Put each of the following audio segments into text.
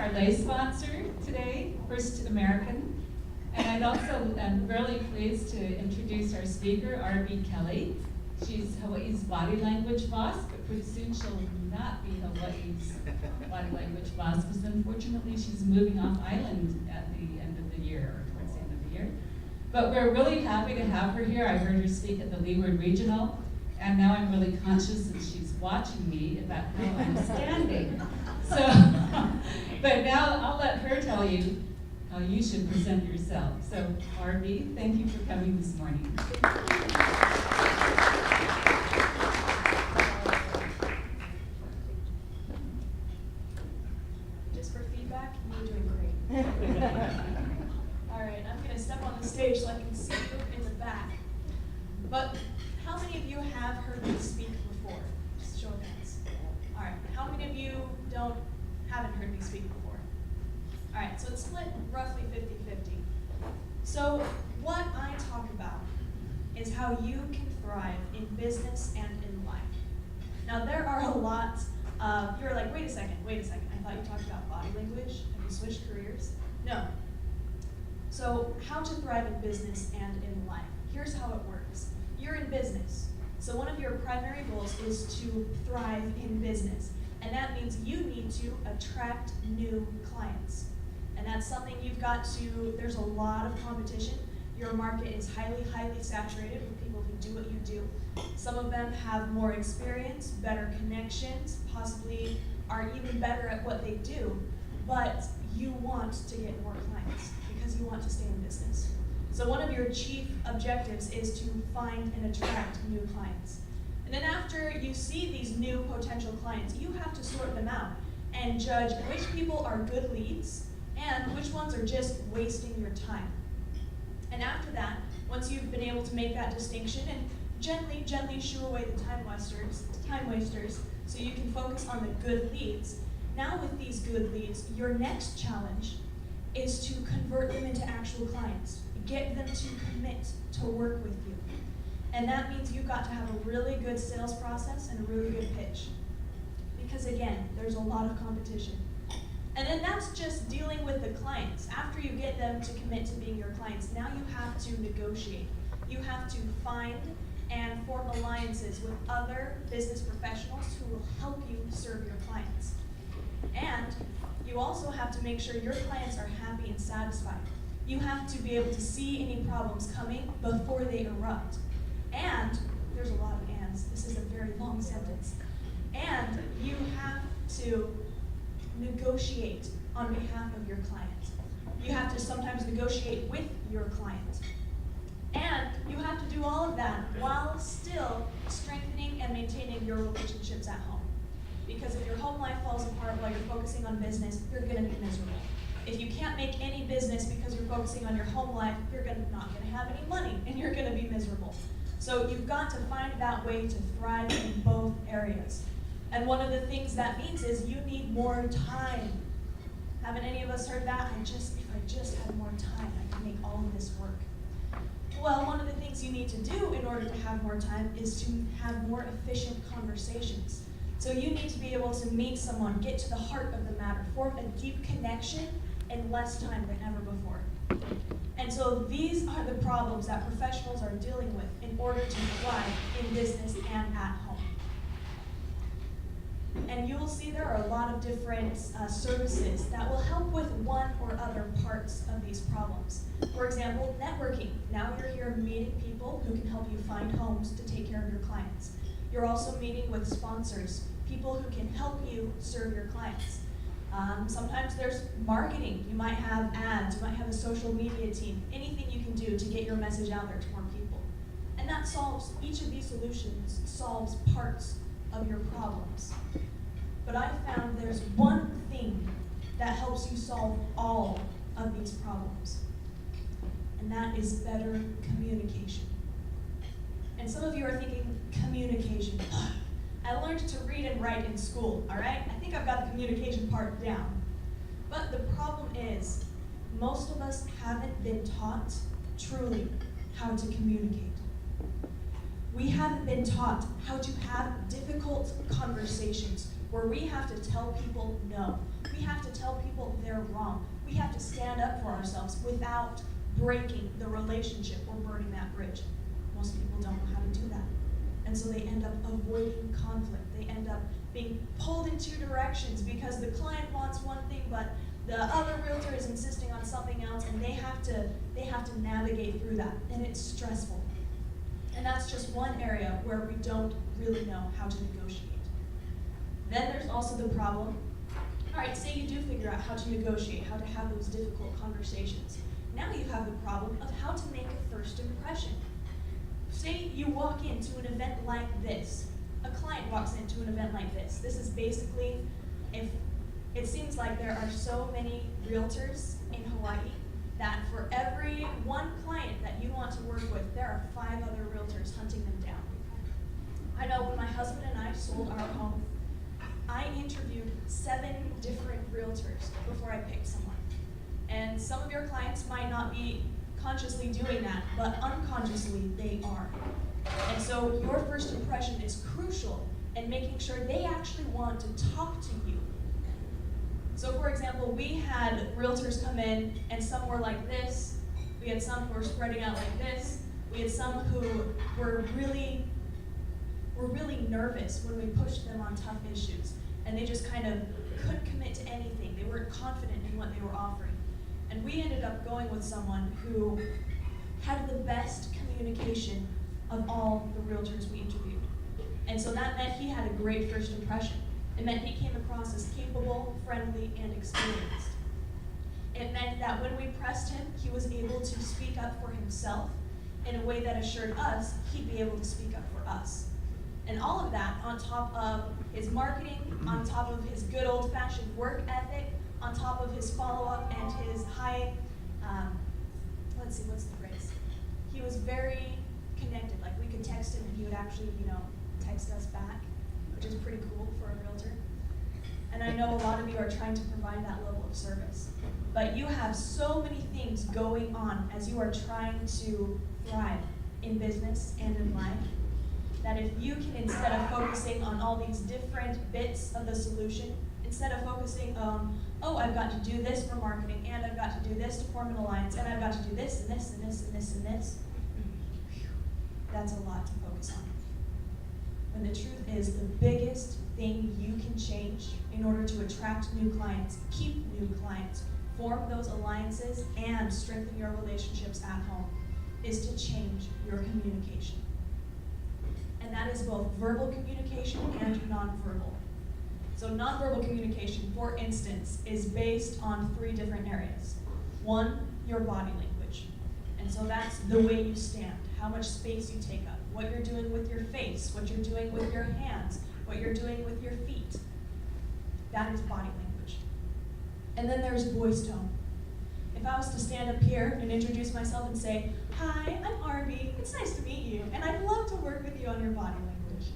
our lay sponsor today, First American. And I'd also am really pleased to introduce our speaker, R.B. Kelly. She's Hawaii's body language boss, but pretty soon she'll not be Hawaii's body language boss, because unfortunately she's moving off island at the end of the year, or towards the end of the year. But we're really happy to have her here. I heard her speak at the Leeward Regional, and now I'm really conscious that she's watching me about how I'm standing. So, but now I'll let her tell you how you should present yourself. So, R.B., thank you for coming this morning. Just for feedback, you're doing great. All right, I'm going to step on the stage so I can see you in the back. But how many of you have heard me speak before? Just show of hands. All right, how many of you haven't heard me speak before? All right, so it's split roughly 50-50. So what I talk about is how you can thrive in business and in life. Now there are a lot of, you're like, wait a second, I thought you talked about body language. Have you switched careers? No. So how to thrive in business and in life. Here's how it works. You're in business. So one of your primary goals is to thrive in business. And that means you need to attract new clients. And that's something you've got to, there's a lot of competition. Your market is highly, highly saturated with people who do what you do. Some of them have more experience, better connections, possibly are even better at what they do, but you want to get more clients because you want to stay in business. So one of your chief objectives is to find and attract new clients. And then after you see these new potential clients, you have to sort them out and judge which people are good leads and which ones are just wasting your time. And after that, once you've been able to make that distinction and gently shoo away the time wasters so you can focus on the good leads, now with these good leads, your next challenge is to convert them into actual clients. Get them to commit to work with you. And that means you've got to have a really good sales process and a really good pitch. Because again, there's a lot of competition. And then that's just dealing with the clients. After you get them to commit to being your clients, now you have to negotiate. You have to find and form alliances with other business professionals who will help you serve your clients. And you also have to make sure your clients are happy and satisfied. You have to be able to see any problems coming before they erupt. And, there's a lot of ands, this is a very long sentence. And you have to negotiate on behalf of your client. You have to sometimes negotiate with your client. And you have to do all of that while still strengthening and maintaining your relationships at home. Because if your home life falls apart while you're focusing on business, you're going to be miserable. If you can't make any business because you're focusing on your home life, you're not going to have any money and you're going to be miserable. So you've got to find that way to thrive in both areas. And one of the things that means is you need more time. Haven't any of us heard that? If I just had more time, I could make all of this work. Well, one of the things you need to do in order to have more time is to have more efficient conversations. So you need to be able to meet someone, get to the heart of the matter, form a deep connection in less time than ever before. And so these are the problems that professionals are dealing with in order to thrive in business and at home. And you will see there are a lot of different services that will help with one or other parts of these problems. For example, networking. Now you're here meeting people who can help you find homes to take care of your clients. You're also meeting with sponsors, people who can help you serve your clients. Sometimes there's marketing. You might have ads, you might have a social media team, anything you can do to get your message out there to more people. And that solves, each of these solutions solves parts of your problems. But I found there's one thing that helps you solve all of these problems, and that is better communication. And some of you are thinking, communication. I learned to read and write in school, all right? I think I've got the communication part down. But the problem is, most of us haven't been taught truly how to communicate. We haven't been taught how to have difficult conversations where we have to tell people no. We have to tell people they're wrong. We have to stand up for ourselves without breaking the relationship or burning that bridge. Most people don't know how to do that. And so they end up avoiding conflict. They end up being pulled in two directions because the client wants one thing, but the other realtor is insisting on something else, and they have to navigate through that, and it's stressful. And that's just one area where we don't really know how to negotiate. Then there's also the problem. All right, say you do figure out how to negotiate, how to have those difficult conversations. Now you have the problem of how to make a first impression. Say you walk into an event like this. A client walks into an event like this. This is basically, if it seems like there are so many realtors in Hawaii that for every one client that you want to work with, there are 5 other realtors hunting them down. I know when my husband and I sold our home, I interviewed 7 different realtors before I picked someone. And some of your clients might not be consciously doing that, but unconsciously they are. And so your first impression is crucial in making sure they actually want to talk to you. So for example, we had realtors come in and some were like this. We had some who were spreading out like this. We had some who were really nervous when we pushed them on tough issues. And they just kind of couldn't commit to anything. They weren't confident in what they were offering. And we ended up going with someone who had the best communication of all the realtors we interviewed. And so that meant he had a great first impression. It meant he came across as capable, friendly, and experienced. It meant that when we pressed him, he was able to speak up for himself in a way that assured us he'd be able to speak up for us. And all of that on top of his marketing, on top of his good old-fashioned work ethic, on top of his follow-up and his high, let's see, what's the phrase? He was very connected. Like we could text him and he would actually, text us back, which is pretty cool for a realtor. And I know a lot of you are trying to provide that level of service. But you have so many things going on as you are trying to thrive in business and in life, that if you can, instead of focusing on all these different bits of the solution, instead of focusing on, oh, I've got to do this for marketing, and I've got to do this to form an alliance, and I've got to do this, and this, and this, and this, and this, that's a lot to focus on. When the truth is, the biggest thing you can change in order to attract new clients, keep new clients, form those alliances, and strengthen your relationships at home is to change your communication. And that is both verbal communication and nonverbal. So nonverbal communication, for instance, is based on 3 different areas. 1, your body language. And so that's the way you stand, how much space you take up, what you're doing with your face, what you're doing with your hands, what you're doing with your feet. That is body language. And then there's voice tone. If I was to stand up here and introduce myself and say, "Hi, I'm Arby, it's nice to meet you, and I'd love to work with you on your body language,"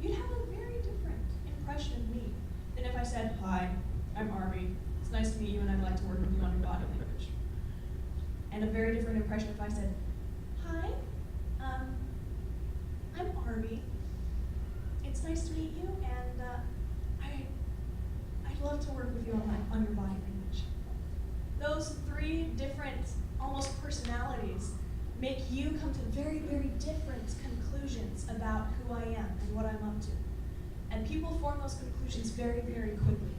you'd have a very different impression of me than if I said, "Hi, I'm Arby, it's nice to meet you, and I'd like to work with you on your body language." And a very different impression if I said, "Hi, I'm Arby, it's nice to meet you, and I'd love to work with you on your body language." Those 3 different, almost personalities, make you come to very, very different conclusions about who I am and what I'm up to. And people form those conclusions very, very quickly.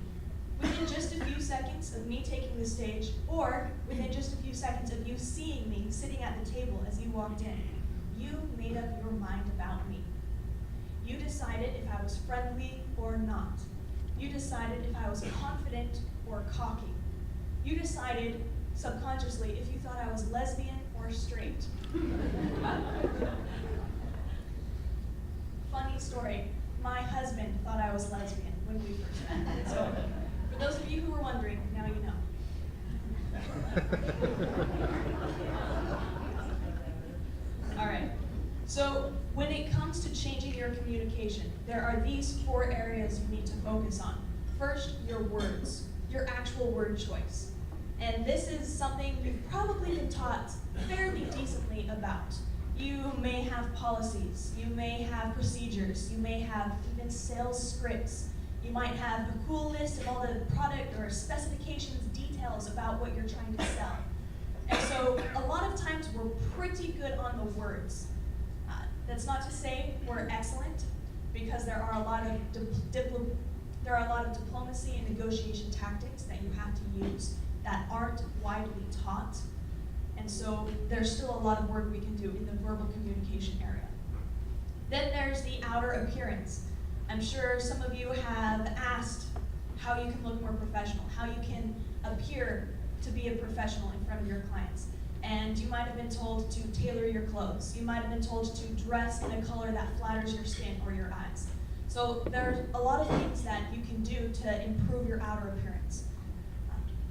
Within just a few seconds of me taking the stage, or within just a few seconds of you seeing me sitting at the table as you walked in, you made up your mind about me. You decided if I was friendly or not. You decided if I was confident or cocky. You decided subconsciously if you thought I was lesbian or straight. Funny story, my husband thought I was lesbian when we first met. So for those of you who were wondering, now you know. All right, so when it comes to changing your communication, there are these 4 areas you need to focus on. First, your words, your actual word choice. And this is something you've probably been taught fairly decently about. You may have policies, you may have procedures, you may have even sales scripts, You might have a cool list of all the product or specifications, details about what you're trying to sell. And so a lot of times we're pretty good on the words. That's not to say we're excellent, because there are a lot of diplomacy and negotiation tactics that you have to use that aren't widely taught. And so there's still a lot of work we can do in the verbal communication area. Then there's the outer appearance. I'm sure some of you have asked how you can look more professional, how you can appear to be a professional in front of your clients. And you might have been told to tailor your clothes. You might have been told to dress in a color that flatters your skin or your eyes. So there's a lot of things that you can do to improve your outer appearance.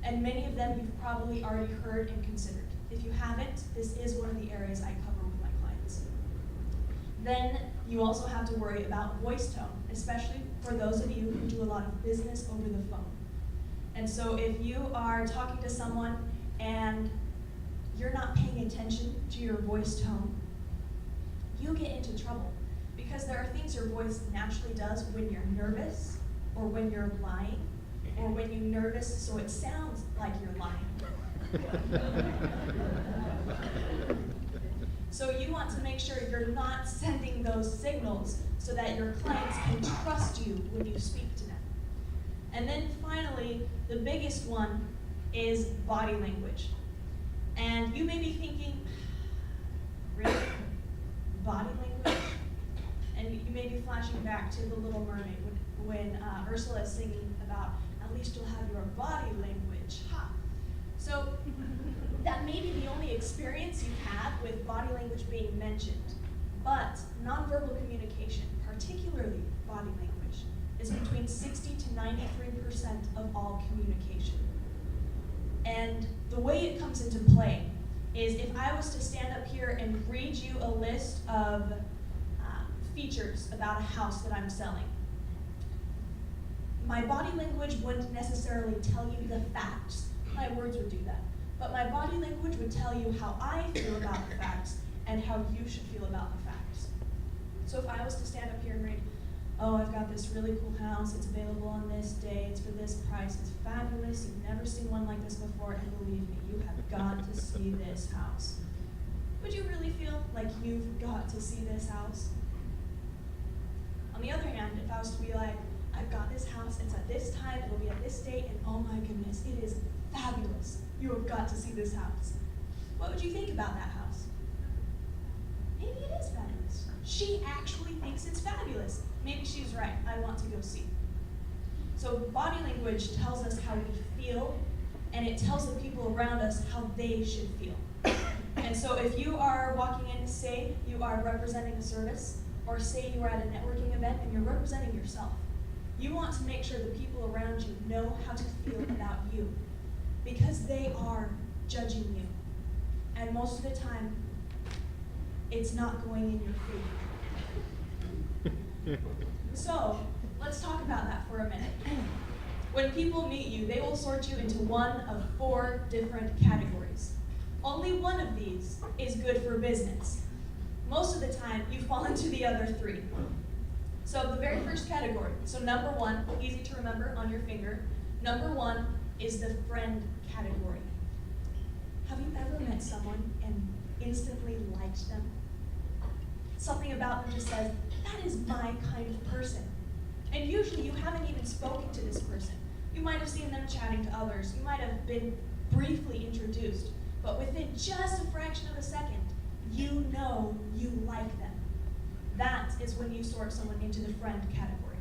And many of them you've probably already heard and considered. If you haven't, this is one of the areas I cover with my clients. Then you also have to worry about voice tone, especially for those of you who do a lot of business over the phone. And so if you are talking to someone and you're not paying attention to your voice tone, you get into trouble, because there are things your voice naturally does when you're nervous, or when you're lying, or when you're nervous so it sounds like you're lying. So you want to make sure you're not sending those signals so that your clients can trust you when you speak to them. And then finally, the biggest one is body language. And you may be thinking, really? Body language? And you may be flashing back to The Little Mermaid when Ursula is singing about, at least you'll have your body language. Ha! So that may be the only experience you've had with body language being mentioned. But nonverbal communication, particularly body language, is between 60 to 93% of all communication. And the way it comes into play is if I was to stand up here and read you a list of features about a house that I'm selling, my body language wouldn't necessarily tell you the facts. My words would do that. But my body language would tell you how I feel about the facts and how you should feel about the facts. So if I was to stand up here and read, oh, I've got this really cool house, it's available on this day, it's for this price, it's fabulous, you've never seen one like this before, and believe me, you have got to see this house. Would you really feel like you've got to see this house? On the other hand, if I was to be like, I've got this house, it's at this time, it'll be at this date, and oh my goodness, it is fabulous. You have got to see this house. What would you think about that house? Maybe it is fabulous. She actually thinks it's fabulous. Maybe she's right. I want to go see. So body language tells us how we feel, and it tells the people around us how they should feel. And so if you are walking in, say you are representing a service, or say you are at a networking event and you're representing yourself, you want to make sure the people around you know how to feel about you, because they are judging you. And most of the time, it's not going in your favor. So, let's talk about that for a minute. When people meet you, they will sort you into one of 4 different categories. Only one of these is good for business. Most of the time, you fall into the other 3. So the very first category, so number 1, easy to remember on your finger, number 1 is the friend category. Have you ever met someone and instantly liked them? Something about them just says, that is my kind of person. And usually you haven't even spoken to this person. You might have seen them chatting to others. You might have been briefly introduced. But within just a fraction of a second, you know you like them. That is when you sort someone into the friend category.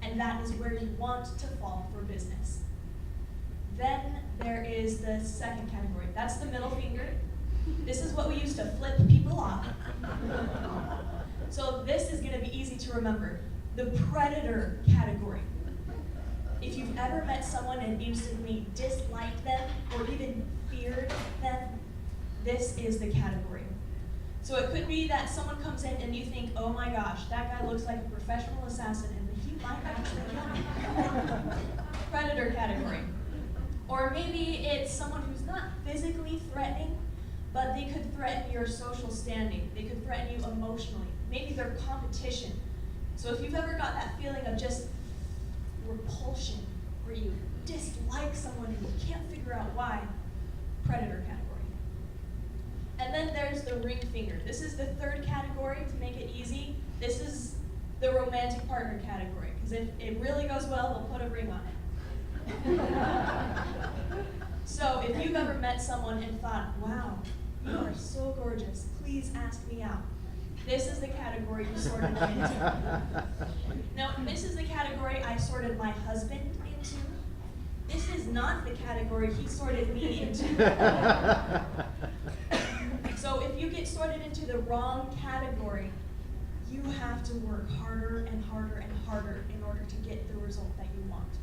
And that is where you want to fall for business. Then there is the second category. That's the middle finger. This is what we use to flip people off. So this is going to be easy to remember. The predator category. If you've ever met someone and instantly disliked them or even feared them, this is the category. So it could be that someone comes in and you think, oh my gosh, that guy looks like a professional assassin and he might actually kill me. Predator category. Or maybe it's someone who's not physically threatening, but they could threaten your social standing. They could threaten you emotionally. Maybe they're competition. So if you've ever got that feeling of just repulsion, where you dislike someone and you can't figure out why, predator category. And then there's the ring finger. This is the third category to make it easy. This is the romantic partner category, because if it really goes well, they'll put a ring on it. So if you've ever met someone and thought, wow, you are so gorgeous, please ask me out. This is the category you sorted them into. Now, this is the category I sorted my husband into. This is not the category he sorted me into. So if you get sorted into the wrong category, you have to work harder and harder and harder in order to get the result that you want.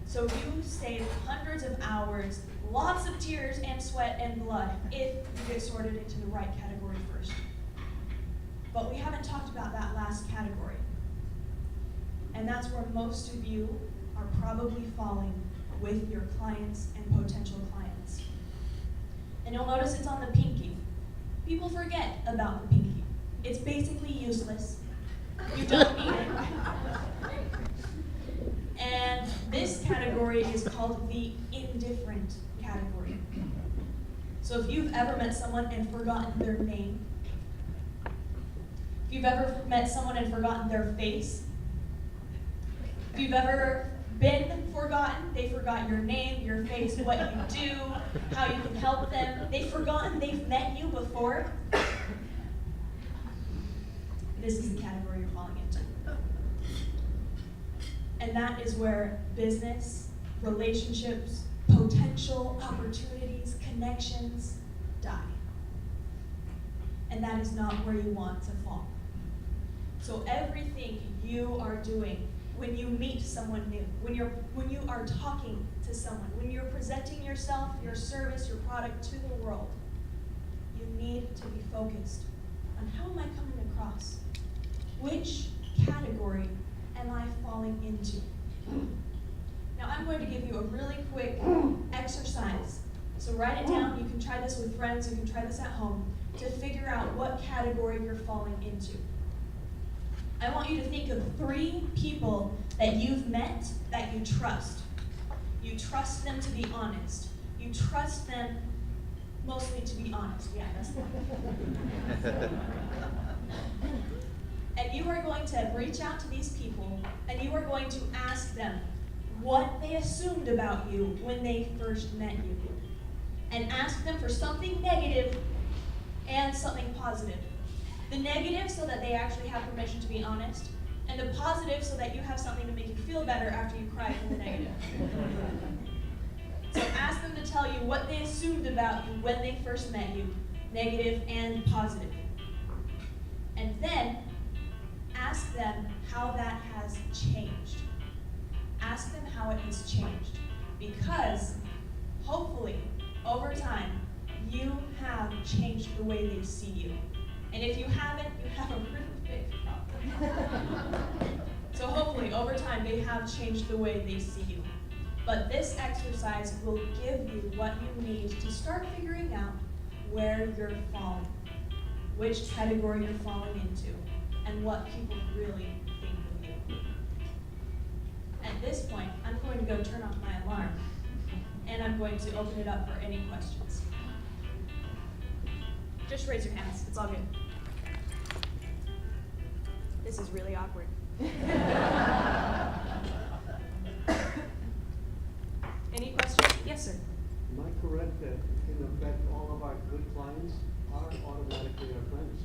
So you save hundreds of hours, lots of tears and sweat and blood if you get sorted into the right category first. But we haven't talked about that last category. And that's where most of you are probably falling with your clients and potential clients. And you'll notice it's on the pinky. People forget about the pinky. It's basically useless. You don't need it. And this category is called the indifferent category. So if you've ever met someone and forgotten their name, if you've ever met someone and forgotten their face, if you've ever been forgotten, they forgot your name, your face, what you do, how you can help them, they've forgotten they've met you before, this is the category you're falling into. And that is where business, relationships, potential opportunities, connections die. And that is not where you want to fall. So everything you are doing when you meet someone new, when you are talking to someone, when you're presenting yourself, your service, your product to the world, you need to be focused on how am I coming across? Which category am I falling into? Now I'm going to give you a really quick exercise. So write it down. You can try this with friends. You can try this at home to figure out what category you're falling into. I want you to think of 3 people that you've met that you trust. You trust them to be honest. You trust them mostly to be honest. Yeah, that's the one. And you are going to reach out to these people and you are going to ask them what they assumed about you when they first met you. And ask them for something negative and something positive. The negative so that they actually have permission to be honest, and the positive so that you have something to make you feel better after you cry from the negative. So ask them to tell you what they assumed about you when they first met you, negative and positive. And then ask them how that has changed. Ask them how it has changed. Because hopefully, over time, you have changed the way they see you. And if you haven't, you have a really big problem. So hopefully, over time, they have changed the way they see you. But this exercise will give you what you need to start figuring out where you're falling, which category you're falling into, and what people really think of you. At this point, I'm going to go turn off my alarm, and I'm going to open it up for any questions. Just raise your hands. It's all good. This is really awkward. Any questions? Yes, sir. Am I correct that, in effect, all of our good clients are automatically our friends?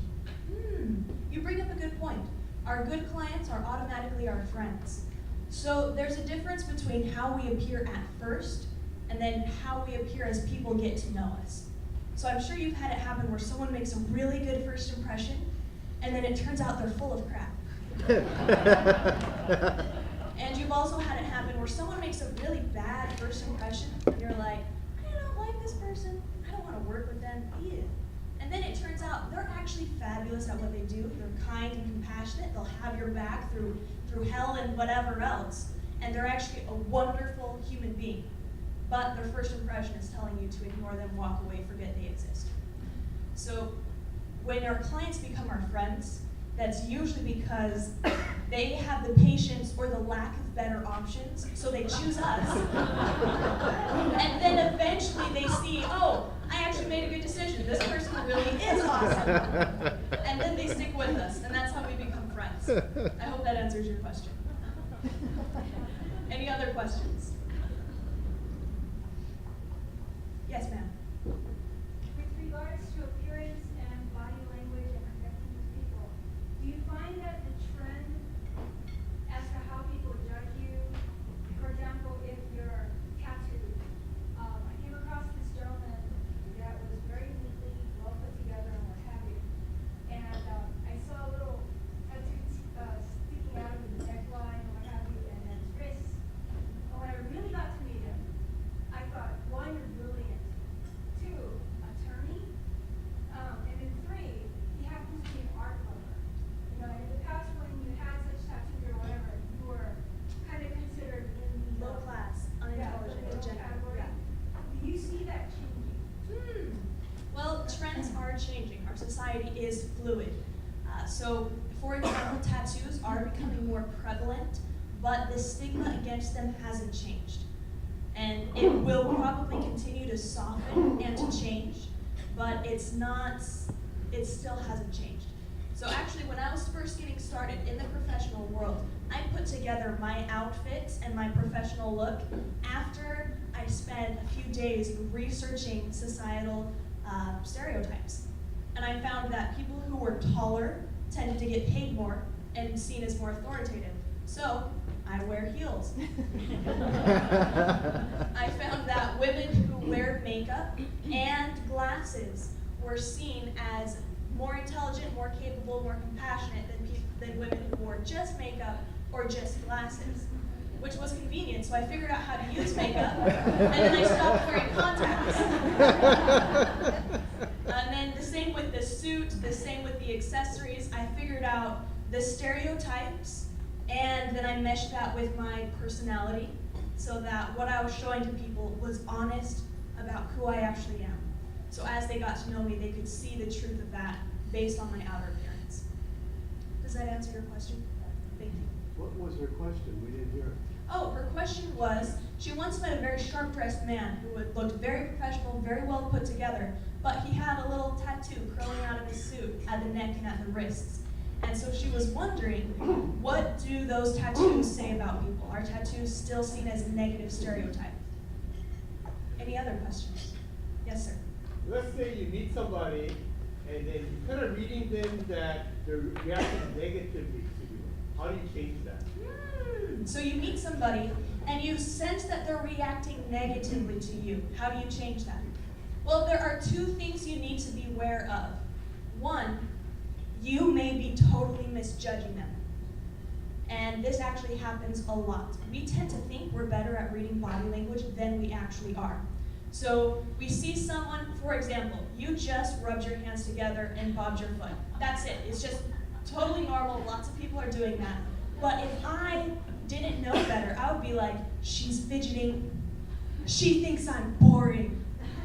You bring up a good point. Our good clients are automatically our friends. So there's a difference between how we appear at first and then how we appear as people get to know us. So I'm sure you've had it happen where someone makes a really good first impression and then it turns out they're full of crap. And you've also had it happen where someone makes a really bad first impression and you're like, I don't like this person, I don't want to work with them, ew. And then it turns out they're actually fabulous at what they do. They're kind and compassionate. They'll have your back through hell and whatever else. And they're actually a wonderful human being. But their first impression is telling you to ignore them, walk away, forget they exist. So when our clients become our friends, that's usually because they have the patience or the lack of better options, so they choose us. And then eventually they see, oh, I actually made a good decision. This person really is awesome. And then they stick with us, and that's how we become friends. I hope that answers your question. Any other questions? Yes, ma'am. With regards to appearance and body language and connecting with people, do you find that the trend as to how people judge you, for example, if you're tattooed, I came across this gentleman that was very neatly, well put together and what have you, and I saw a little tattoo sticking out of his neckline and what have you, and then his wrists. And when I really got to meet him, I thought, one, you're brilliant. Two, attorney. And then three, he happens to be an art lover. You know, in the past when you had such tattoos or whatever, you were kind of considered in the Low class, unintelligent, the low degenerate. category. Yeah. Do you see that changing? Well, trends are changing. Our society is fluid. So, for example, tattoos are becoming more prevalent, but the stigma against them hasn't changed. And it will probably continue to soften and to change, but it still hasn't changed. So actually, when I was first getting started in the professional world, I put together my outfits and my professional look after I spent a few days researching societal stereotypes. And I found that people who were taller tended to get paid more and seen as more authoritative. So I wear heels. I found that women who wear makeup and glasses were seen as more intelligent, more capable, more compassionate than women who wore just makeup or just glasses, which was convenient. So I figured out how to use makeup, and then I stopped wearing contacts. And then the same with the suit, the same with the accessories. I figured out the stereotypes, and then I meshed that with my personality so that what I was showing to people was honest about who I actually am. So as they got to know me, they could see the truth of that based on my outer appearance. Does that answer your question? Thank you. What was her question? We didn't hear it. Oh, her question was, she once met a very sharp-dressed man who looked very professional, very well put together, but he had a little tattoo curling out of his suit at the neck and at the wrists. And so she was wondering, what do those tattoos say about people? Are tattoos still seen as a negative stereotype? Any other questions? Yes, sir. Let's say you meet somebody and then you kind of reading them that they're reacting negatively to you. How do you change that? So you meet somebody and you sense that they're reacting negatively to you. How do you change that? Well, there are two things you need to be aware of. One, you may be totally misjudging them. And this actually happens a lot. We tend to think we're better at reading body language than we actually are. So we see someone, for example, you just rubbed your hands together and bobbed your foot. That's it. It's just totally normal. Lots of people are doing that. But if I didn't know better, I would be like, she's fidgeting. She thinks I'm boring.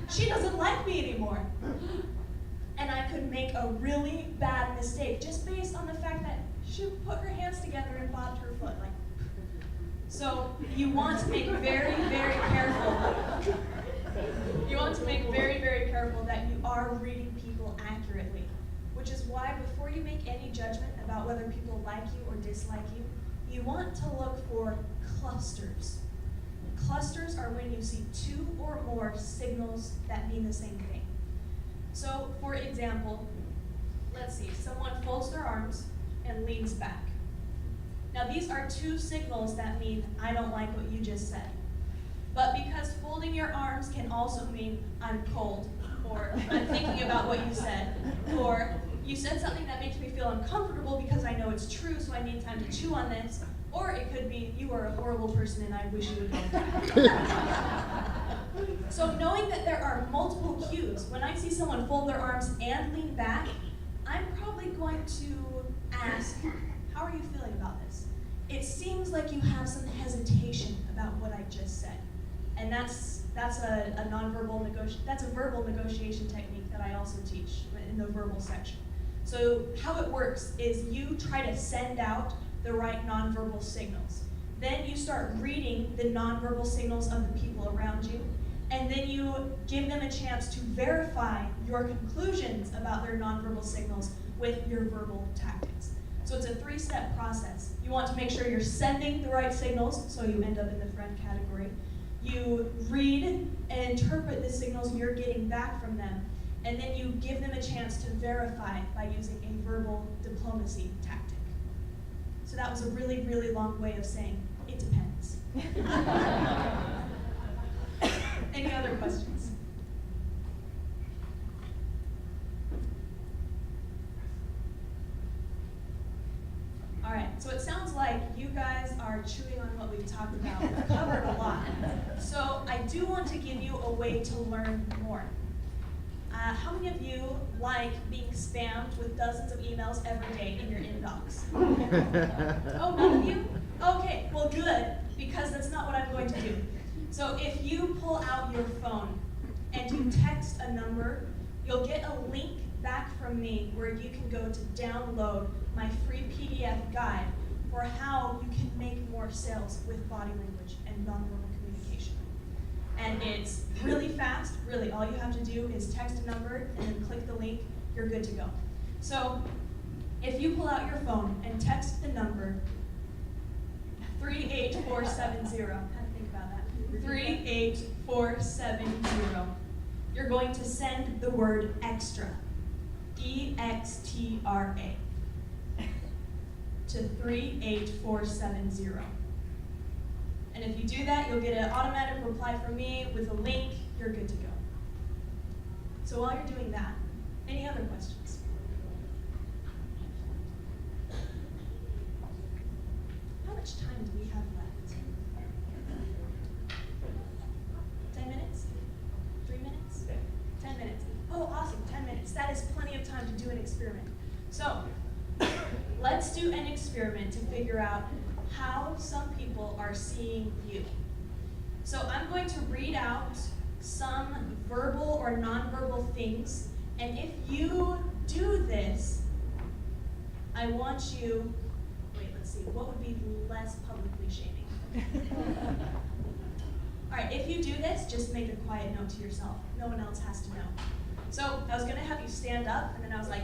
She doesn't like me anymore. And I could make a really bad mistake just based on the fact that she put her hands together and bobbed her foot. So you want to make very, very careful. You want to make very, very careful that you are reading people accurately, which is why before you make any judgment about whether people like you or dislike you, you want to look for clusters. Clusters are when you see two or more signals that mean the same thing. So, for example, let's see, someone folds their arms and leans back. Now these are two signals that mean, I don't like what you just said. But because folding your arms can also mean, I'm cold, or I'm thinking about what you said, or you said something that makes me feel uncomfortable because I know it's true, so I need time to chew on this, or it could be, you are a horrible person and I wish you would go back. So knowing that there are multiple cues, when I see someone fold their arms and lean back, I'm probably going to ask, how are you feeling about this? It seems like you have some hesitation about what I just said. And that's a nonverbal that's a verbal negotiation technique that I also teach in the verbal section. So So how it works is you try to send out the right nonverbal signals. Then you start reading the nonverbal signals of the people around you, and then you give them a chance to verify your conclusions about their nonverbal signals with your verbal tactics. So it's a 3-step process. You want to make sure you're sending the right signals, so you end up in the friend category. You read and interpret the signals you're getting back from them, and then you give them a chance to verify by using a verbal diplomacy tactic. So that was a really, really long way of saying, it depends. Any other questions? All right, so it sounds like you guys are chewing on what we've talked about. We've covered a lot. So I do want to give you a way to learn more. How many of you like being spammed with dozens of emails every day in your inbox? Oh, none of you? Okay, well good, because that's not what I'm going to do. So if you pull out your phone and you text a number, you'll get a link back from me where you can go to download my free PDF guide for how you can make more sales with body language and nonverbal communication. And it's really fast, really. All you have to do is text a number and then click the link, you're good to go. So if you pull out your phone and text the number 38470, how to think about that? 38470. You're going to send the word extra, E-X-T-R-A, to 38470. And if you do that, you'll get an automatic reply from me with a link. You're good to go. So while you're doing that, any other questions? How much time do we have left? 10 minutes? 3 minutes? 10 minutes. Oh, awesome, 10 minutes. That is plenty of time to do an experiment. So let's do an experiment to figure out how some people are seeing you. So I'm going to read out some verbal or nonverbal things, and if you do this, I want you, wait, let's see, what would be less publicly shaming? All right, if you do this, just make a quiet note to yourself. No one else has to know. So I was gonna have you stand up, and then I was like,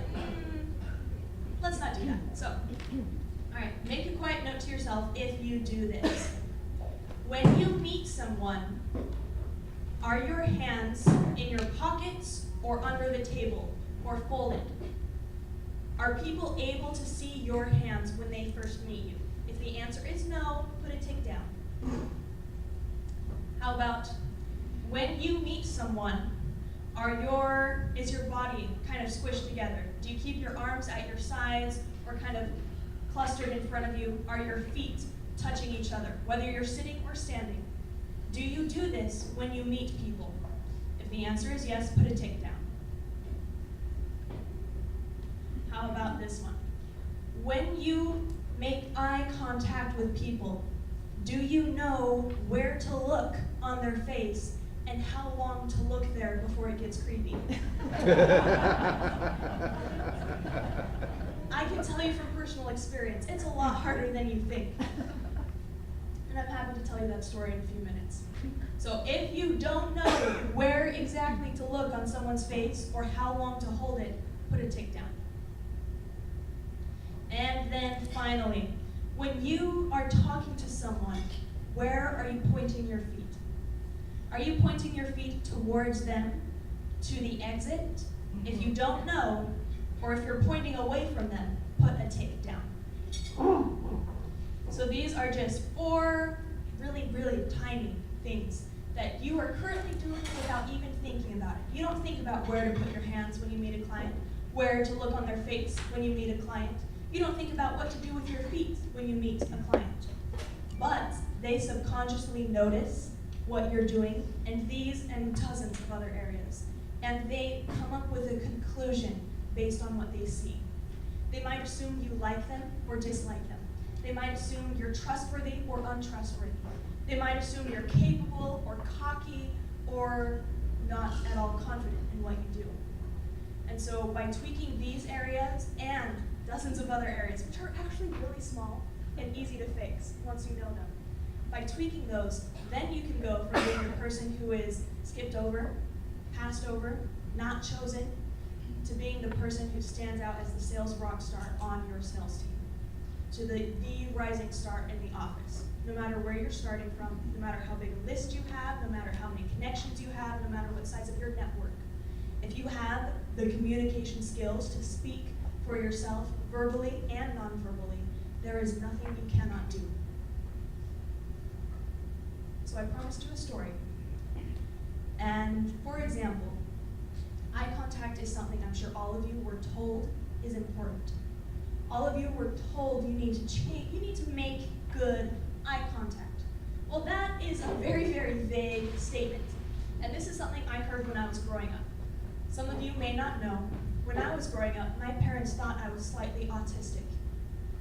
let's not do that. So, all right, make a quiet note to yourself if you do this. When you meet someone, are your hands in your pockets or under the table or folded? Are people able to see your hands when they first meet you? If the answer is no, put a tick down. How about when you meet someone, is your body kind of squished together? Do you keep your arms at your sides or kind of clustered in front of you? Are your feet touching each other, whether you're sitting or standing? Do you do this when you meet people? If the answer is yes, put a tick down. How about this one? When you make eye contact with people, do you know where to look on their face and how long to look there before it gets creepy? I can tell you from personal experience, it's a lot harder than you think. And I'm happy to tell you that story in a few minutes. So if you don't know where exactly to look on someone's face or how long to hold it, put a tick down. And then finally, when you are talking to someone, where are you pointing your feet? Are you pointing your feet towards them, to the exit? If you don't know, or if you're pointing away from them, put a tick down. So these are just 4 really, really tiny things that you are currently doing without even thinking about it. You don't think about where to put your hands when you meet a client, where to look on their face when you meet a client. You don't think about what to do with your feet when you meet a client. But they subconsciously notice what you're doing in these and dozens of other areas. And they come up with a conclusion based on what they see. They might assume you like them or dislike them. They might assume you're trustworthy or untrustworthy. They might assume you're capable or cocky or not at all confident in what you do. And so by tweaking these areas and dozens of other areas, which are actually really small and easy to fix once you know them, by tweaking those, then you can go from being the person who is skipped over, passed over, not chosen, to being the person who stands out as the sales rock star on your sales team, to the rising star in the office. No matter where you're starting from, no matter how big a list you have, no matter how many connections you have, no matter what size of your network, if you have the communication skills to speak for yourself verbally and non-verbally, there is nothing you cannot do. So I promised you a story. And for example, eye contact is something I'm sure all of you were told is important. All of you were told you need to make good eye contact. Well, that is a very, very vague statement. And this is something I heard when I was growing up. Some of you may not know, when I was growing up, my parents thought I was slightly autistic.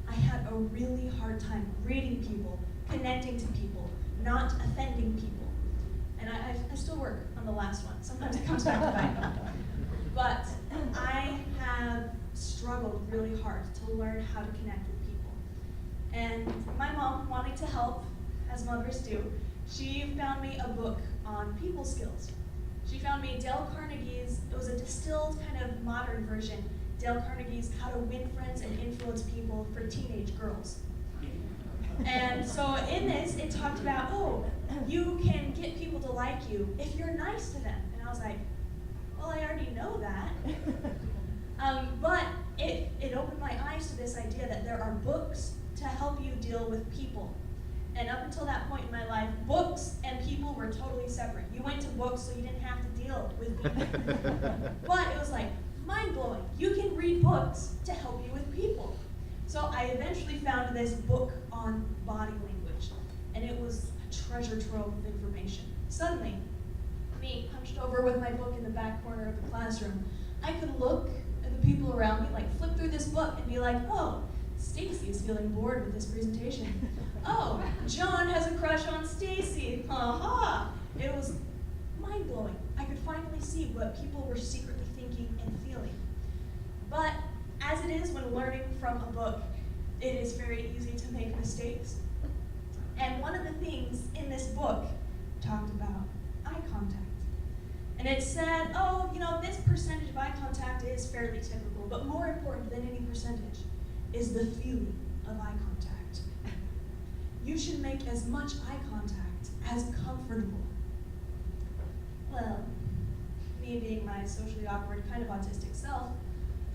I had a really hard time reading people, connecting to people, not offending people. And I still work on the last one. Sometimes it comes back to bite me. But I have struggled really hard to learn how to connect with people. And my mom, wanting to help, as mothers do, she found me a book on people skills. She found me Dale Carnegie's, it was a distilled kind of modern version, Dale Carnegie's How to Win Friends and Influence People for Teenage Girls. And so in this, it talked about, oh, you can get people to like you if you're nice to them. And I was like, well, I already know that. But it opened my eyes to this idea that there are books to help you deal with people. And up until that point in my life, books and people were totally separate. You went to books so you didn't have to deal with people. But it was like mind-blowing. You can read books to help you with people. So I eventually found this book on body language, and it was a treasure trove of information. Suddenly, me hunched over with my book in the back corner of the classroom, I could look at the people around me, like flip through this book and be like, oh, Stacy is feeling bored with this presentation. Oh, John has a crush on Stacy. Ha! It was mind-blowing. I could finally see what people were secretly thinking and feeling. But as it is when learning from a book, it is very easy to make mistakes. And one of the things in this book talked about eye contact. And it said, oh, this percentage of eye contact is fairly typical, but more important than any percentage is the feeling of eye contact. You should make as much eye contact as comfortable. Well, me being my socially awkward, kind of autistic self,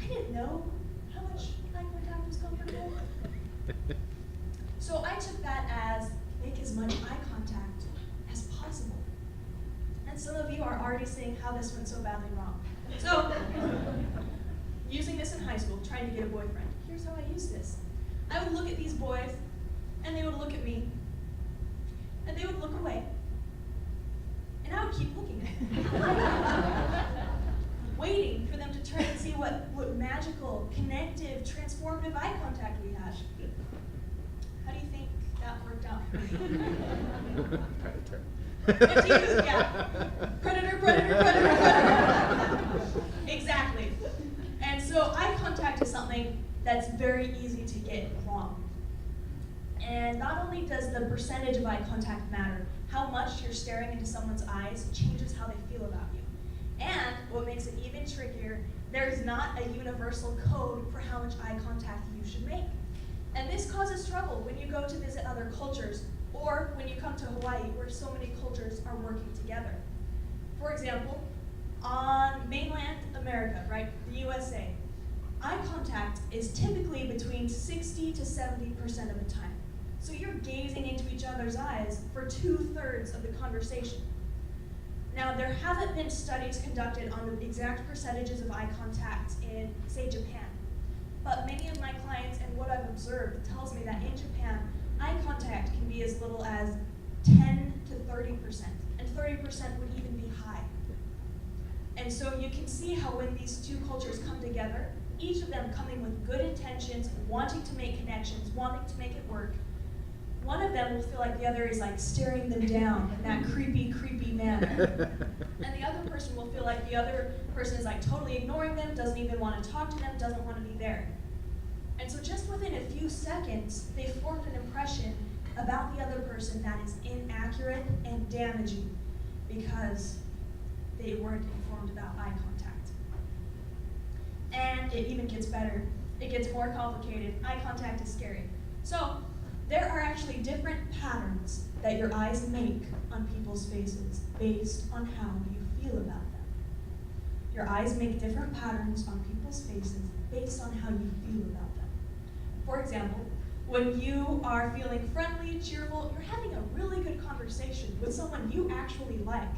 I didn't know how much eye contact was comfortable. So I took that as make as much eye contact as possible. And some of you are already seeing how this went so badly wrong. So, using this in high school, trying to get a boyfriend, here's how I used this. I would look at these boys, and they would look at me, and they would look away, and I would keep looking at them. Waiting for them to turn and see what magical, connective, transformative eye contact we had. How do you think that worked out for me? What do you, yeah. Predator, predator, predator, predator. Exactly. And so eye contact is something that's very easy to get wrong. And not only does the percentage of eye contact matter, how much you're staring into someone's eyes changes how they feel about you. And what makes it even trickier, there's not a universal code for how much eye contact you should make. And this causes trouble when you go to visit other cultures, or when you come to Hawaii, where so many cultures are working together. For example, on mainland America, right, the USA, eye contact is typically between 60 to 70% of the time. So you're gazing into each other's eyes for 2/3 of the conversation. Now, there haven't been studies conducted on the exact percentages of eye contact in, say, Japan. But many of my clients and what I've observed tells me that in Japan, eye contact can be as little as 10 to 30%, and 30% would even be high. And so you can see how when these two cultures come together, each of them coming with good intentions, wanting to make connections, wanting to make it work, one of them will feel like the other is like staring them down in that creepy, creepy manner. And the other person will feel like the other person is like totally ignoring them, doesn't even want to talk to them, doesn't want to be there. And so just within a few seconds, they formed an impression about the other person that is inaccurate and damaging because they weren't informed about eye contact. And it even gets better. It gets more complicated. Eye contact is scary. So there are actually different patterns that your eyes make on people's faces based on how you feel about them. Your eyes make different patterns on people's faces based on how you feel about them. For example, when you are feeling friendly, cheerful, you're having a really good conversation with someone you actually like,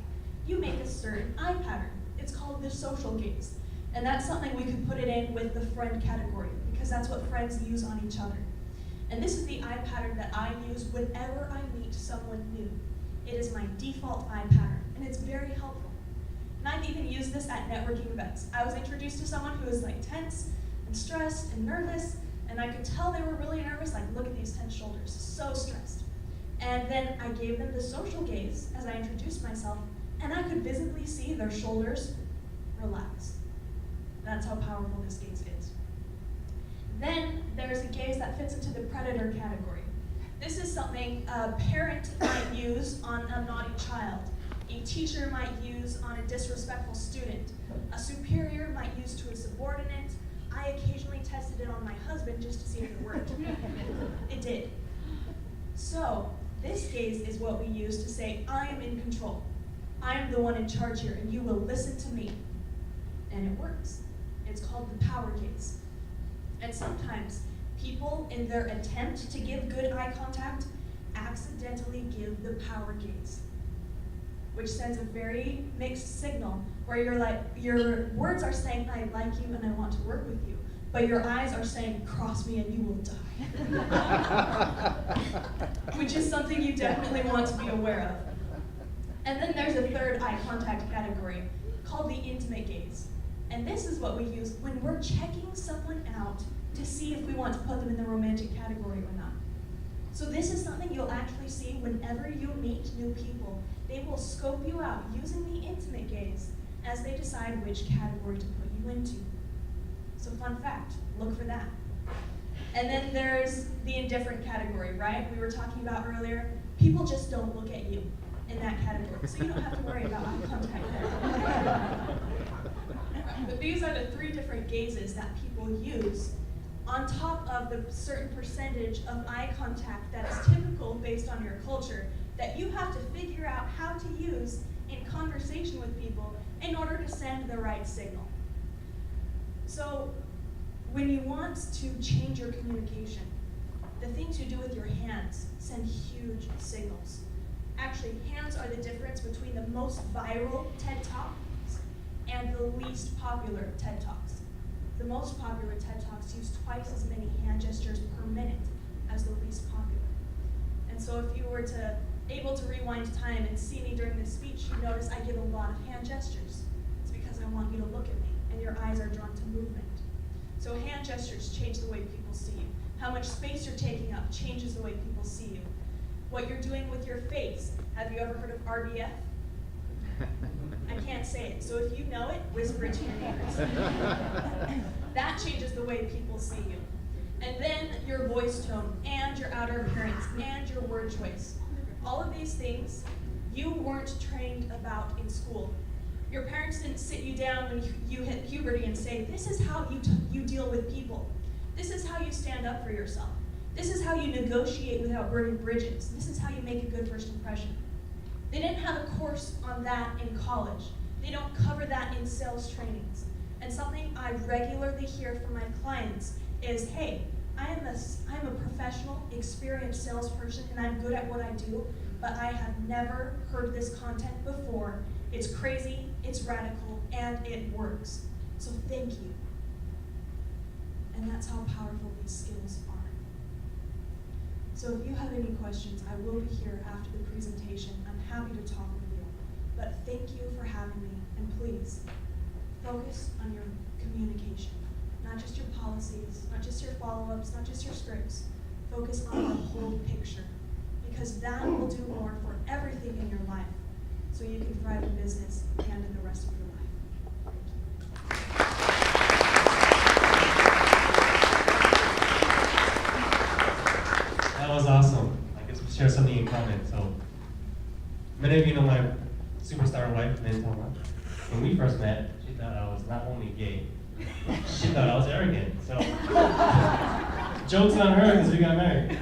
you make a certain eye pattern. It's called the social gaze. And that's something we could put it in with the friend category, because that's what friends use on each other. And this is the eye pattern that I use whenever I meet someone new. It is my default eye pattern, and it's very helpful. And I've even used this at networking events. I was introduced to someone who was like tense and stressed and nervous, and I could tell they were really nervous, like look at these tense shoulders, so stressed. And then I gave them the social gaze as I introduced myself, and I could visibly see their shoulders relax. That's how powerful this gaze is. Then there's a gaze that fits into the predator category. This is something a parent might use on a naughty child. A teacher might use on a disrespectful student. A superior might use to a subordinate. I occasionally tested it on my husband just to see if it worked. It did. So this gaze is what we use to say, I am in control. I am the one in charge here, and you will listen to me. And it works. It's called the power gaze. And sometimes people, in their attempt to give good eye contact, accidentally give the power gaze, which sends a very mixed signal where you're like, your words are saying, I like you and I want to work with you, but your eyes are saying, cross me and you will die. Which is something you definitely want to be aware of. And then there's a third eye contact category called the intimate gaze. And this is what we use when we're checking someone out to see if we want to put them in the romantic category or not. So this is something you'll actually see whenever you meet new people. They will scope you out using the intimate gaze as they decide which category to put you into. So fun fact, look for that. And then there's the indifferent category, right? We were talking about earlier. People just don't look at you in that category, so you don't have to worry about eye contact there. But these are the three different gazes that people use on top of the certain percentage of eye contact that is typical based on your culture that you have to figure out how to use in conversation with people in order to send the right signal. So when you want to change your communication, the things you do with your hands send huge signals. Actually, hands are the difference between the most viral TED Talks and the least popular TED Talks. The most popular TED Talks use twice as many hand gestures per minute as the least popular. And so if you were able to rewind time and see me during this speech, you notice I give a lot of hand gestures. It's because I want you to look at me, and your eyes are drawn to movement. So hand gestures change the way people see you. How much space you're taking up changes the way people see you. What you're doing with your face. Have you ever heard of RBF? I can't say it, so if you know it, whisper it to your neighbors. That changes the way people see you. And then your voice tone, and your outer appearance, and your word choice. All of these things you weren't trained about in school. Your parents didn't sit you down when you hit puberty and say, this is how you deal with people. This is how you stand up for yourself. This is how you negotiate without burning bridges. This is how you make a good first impression. They didn't have a course on that in college. They don't cover that in sales trainings. And something I regularly hear from my clients is, hey, I'm a professional, experienced salesperson, and I'm good at what I do, but I have never heard this content before. It's crazy, it's radical, and it works. So thank you. And that's how powerful these skills are. So if you have any questions, I will be here after the presentation. I'm happy to talk with you. But thank you for having me, and please, focus on your communication. Not just your policies, not just your follow-ups, not just your scripts. Focus on the whole picture, because that will do more for everything in your life. So you can thrive in business and in the rest of your life. That was awesome. I guess we share something in common. So, many of you know my superstar wife, Minton. When we first met, she thought I was not only gay, she thought I was arrogant. So, joke's on her because we got married.